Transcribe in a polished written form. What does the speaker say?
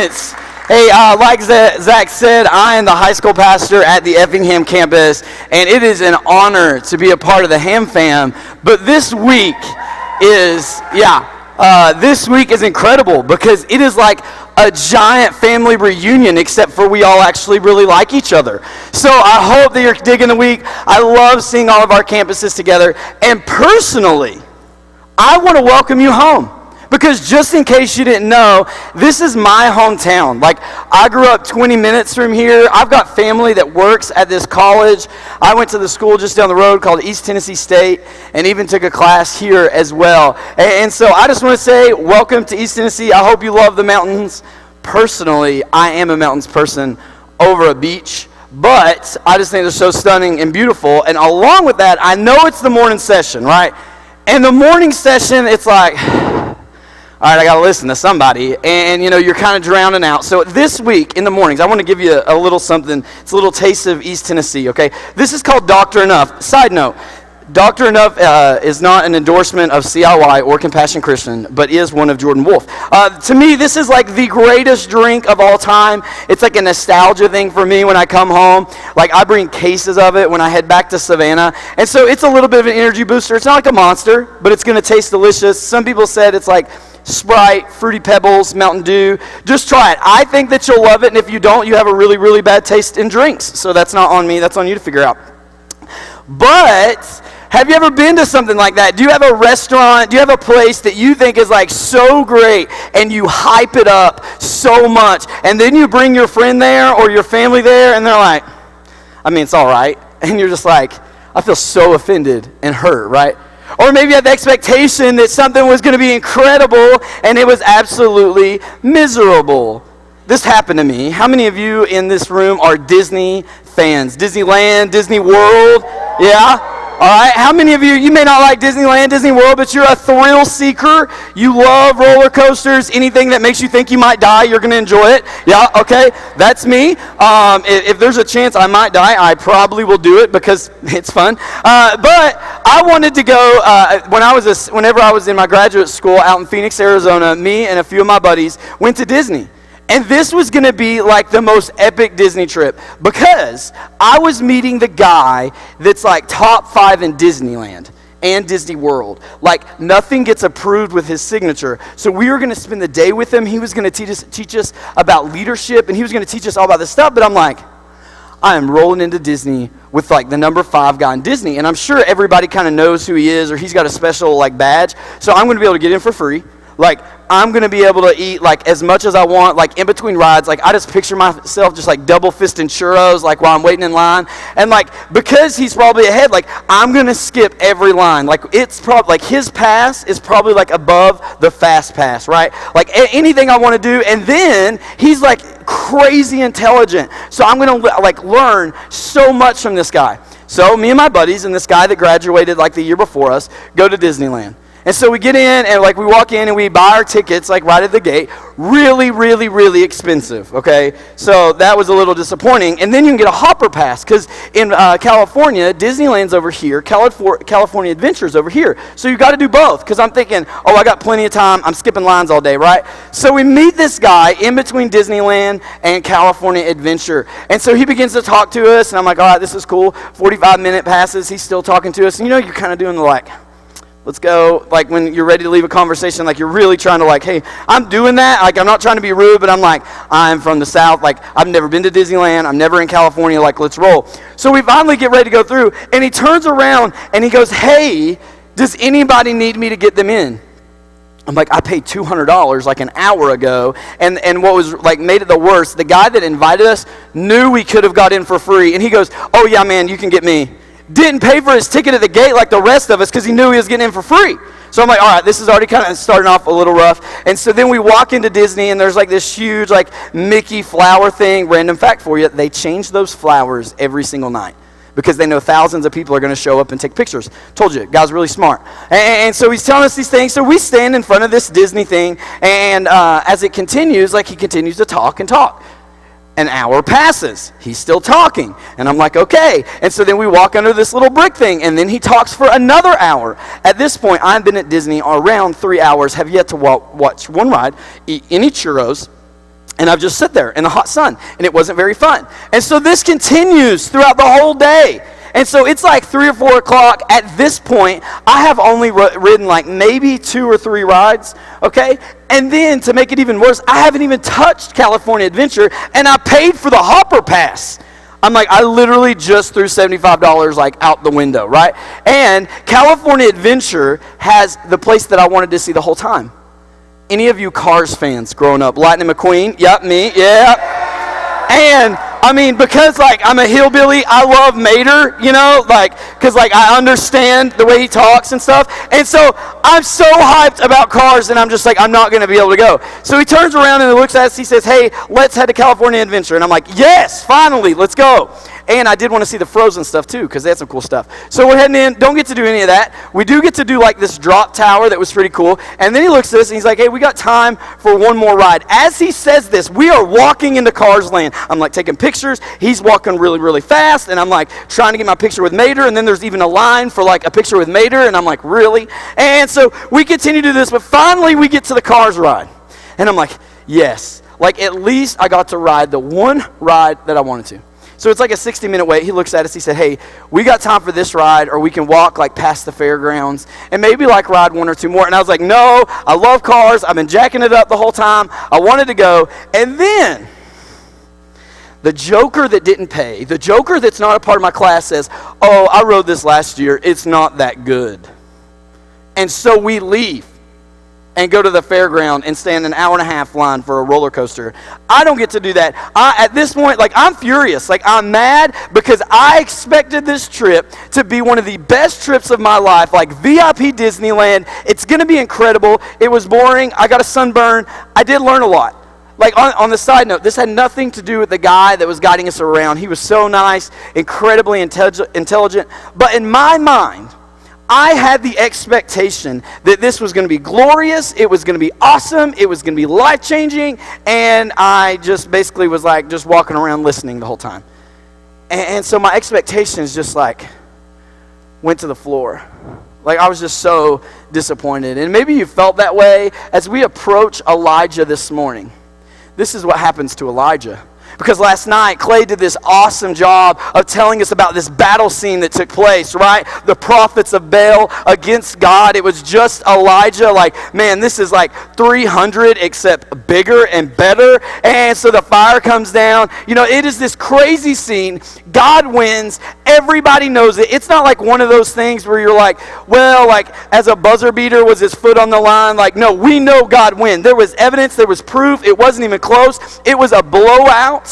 minutes. Hey, like Zach said, I am the high school pastor at the Effingham campus, and it is an honor to be a part of the Ham Fam. But this week is, this week is incredible because it is like a giant family reunion, except for we all actually really like each other. So I hope that you're digging the week. I love seeing all of our campuses together, and personally, I want to welcome you home. Because just in case you didn't know, this is my hometown. Like, I grew up 20 minutes from here. I've got family that works at this college. I went to the school just down the road called East Tennessee State and even took a class here as well. And so I just want to say welcome to East Tennessee. I hope you love the mountains. Personally, I am a mountains person over a beach. But I just think they're so stunning and beautiful. And along with that, I know it's the morning session, right? And the morning session, it's like, all right, I got to listen to somebody, and you're kind of drowning out. So this week in the mornings, I want to give you a little something. It's a little taste of East Tennessee, okay? This is called Dr. Enough. Side note, Dr. Enough is not an endorsement of CIY or Compassion Christian, but is one of Jordan Wolfe. To me, this is like the greatest drink of all time. It's like a nostalgia thing for me when I come home. Like, I bring cases of it when I head back to Savannah. And so it's a little bit of an energy booster. It's not like a Monster, but it's going to taste delicious. Some people said it's like Sprite, Fruity Pebbles, Mountain Dew. Just try it. I think that you'll love it, and if you don't, you have a really, really bad taste in drinks. So that's not on me. That's on you to figure out. But have you ever been to something like that? Do you have a restaurant? Do you have a place that you think is like so great and you hype it up so much, and then you bring your friend there or your family there, and they're like, I mean, it's all right. And you're just like, I feel so offended and hurt, right? Or maybe you had the expectation that something was going to be incredible, and it was absolutely miserable. This happened to me. How many of you in this room are Disney fans? Disneyland, Disney World? Yeah? All right. How many of you may not like Disneyland, Disney World, but you're a thrill seeker. You love roller coasters. Anything that makes you think you might die, you're going to enjoy it. Yeah, okay. That's me. If there's a chance I might die, I probably will do it because it's fun. But I wanted to go, whenever I was in my graduate school out in Phoenix, Arizona, me and a few of my buddies went to Disney. And this was going to be like the most epic Disney trip because I was meeting the guy that's like top 5 in Disneyland and Disney World. Like, nothing gets approved with his signature. So we were going to spend the day with him. He was going to teach us about leadership, and he was going to teach us all about this stuff. But I'm like, I am rolling into Disney with like the number 5 guy in Disney. And I'm sure everybody kind of knows who he is, or he's got a special like badge. So I'm going to be able to get in for free. Like, I'm going to be able to eat, like, as much as I want, like, in between rides. Like, I just picture myself just, like, double-fisting churros, like, while I'm waiting in line. And, like, because he's probably ahead, like, I'm going to skip every line. Like, it's probably, like, his pass is probably, like, above the fast pass, right? Like, anything I want to do. And then he's, like, crazy intelligent. So I'm going to, like, learn so much from this guy. So me and my buddies and this guy that graduated, like, the year before us go to Disneyland. And so we get in, and like we walk in, and we buy our tickets like right at the gate. Really, really, really expensive, okay? So that was a little disappointing. And then you can get a hopper pass, because in California, Disneyland's over here, California Adventure's over here. So you got to do both, because I'm thinking, oh, I got plenty of time. I'm skipping lines all day, right? So we meet this guy in between Disneyland and California Adventure. And so he begins to talk to us, and I'm like, all right, this is cool. 45-minute passes. He's still talking to us. And you're kind of doing the like, let's go, like when you're ready to leave a conversation, like you're really trying to like, hey, I'm doing that. Like, I'm not trying to be rude, but I'm like, I'm from the South. Like, I've never been to Disneyland. I'm never in California. Like, let's roll. So we finally get ready to go through, and he turns around, and he goes, hey, does anybody need me to get them in? I'm like, I paid $200 like an hour ago, and what was like made it the worst, the guy that invited us knew we could have got in for free, and he goes, oh yeah, man, you can get me. Didn't pay for his ticket at the gate like the rest of us because he knew he was getting in for free. So I'm like, all right, this is already kind of starting off a little rough. And so then we walk into Disney, and there's like this huge like Mickey flower thing. Random fact for you, they change those flowers every single night because they know thousands of people are going to show up and take pictures. Told you, guy's really smart. And so he's telling us these things. So we stand in front of this Disney thing, and as it continues, like he continues to talk and talk. An hour passes. He's still talking. And I'm like, okay. And so then we walk under this little brick thing, and then he talks for another hour. At this point, I've been at Disney around 3 hours, have yet to watch one ride, eat any churros, And I've just sit there in the hot sun, and it wasn't very fun. And so this continues throughout the whole day. And so it's like 3 or 4 o'clock. At this point, I have only ridden like maybe 2 or 3 rides, okay? And then to make it even worse, I haven't even touched California Adventure, and I paid for the Hopper Pass. I'm like, I literally just threw $75 like out the window, right? And California Adventure has the place that I wanted to see the whole time. Any of you Cars fans growing up? Lightning McQueen? Yep, me, yeah. And I mean, because like I'm a hillbilly, I love Mater, you know, like, because like I understand the way he talks and stuff. And so I'm so hyped about Cars, and I'm just like, I'm not going to be able to go. So he turns around and he looks at us, he says, hey, let's head to California Adventure. And I'm like, yes, finally, let's go. And I did want to see the Frozen stuff too, because they had some cool stuff. So we're heading in, don't get to do any of that. We do get to do like this drop tower that was pretty cool. And then he looks at us and he's like, hey, we got time for one more ride. As he says this, we are walking into Cars Land. I'm like taking pictures. He's walking really, really fast. And I'm like trying to get my picture with Mater. And then there's even a line for like a picture with Mater. And I'm like, really? And so we continue to do this, but finally we get to the Cars ride. And I'm like, yes. Like at least I got to ride the one ride that I wanted to. So it's like a 60-minute wait. He looks at us. He said, hey, we got time for this ride, or we can walk like past the fairgrounds and maybe like ride 1 or 2 more. And I was like, no, I love Cars. I've been jacking it up the whole time. I wanted to go. And then the joker that didn't pay, the joker that's not a part of my class says, oh, I rode this last year. It's not that good. And so we leave and go to the fairground and stand an hour-and-a-half line for a roller coaster. I don't get to do that. At this point, like, I'm furious. Like, I'm mad because I expected this trip to be one of the best trips of my life, like VIP Disneyland. It's going to be incredible. It was boring. I got a sunburn. I did learn a lot. Like, on the side note, this had nothing to do with the guy that was guiding us around. He was so nice, incredibly intelligent. But in my mind, I had the expectation that this was going to be glorious, it was going to be awesome, it was going to be life-changing, and I just basically was like just walking around listening the whole time. And so my expectations just like went to the floor. Like I was just so disappointed. And maybe you felt that way as we approach Elijah this morning. This is what happens to Elijah. Because last night, Clay did this awesome job of telling us about this battle scene that took place, right? The prophets of Baal against God. It was just Elijah. Like, man, this is like 300 except bigger and better. And so the fire comes down. You know, it is this crazy scene. God wins. Everybody knows it. It's not like one of those things where you're like, well, like as a buzzer beater, was his foot on the line? Like, no, we know God wins. There was evidence. There was proof. It wasn't even close. It was a blowout.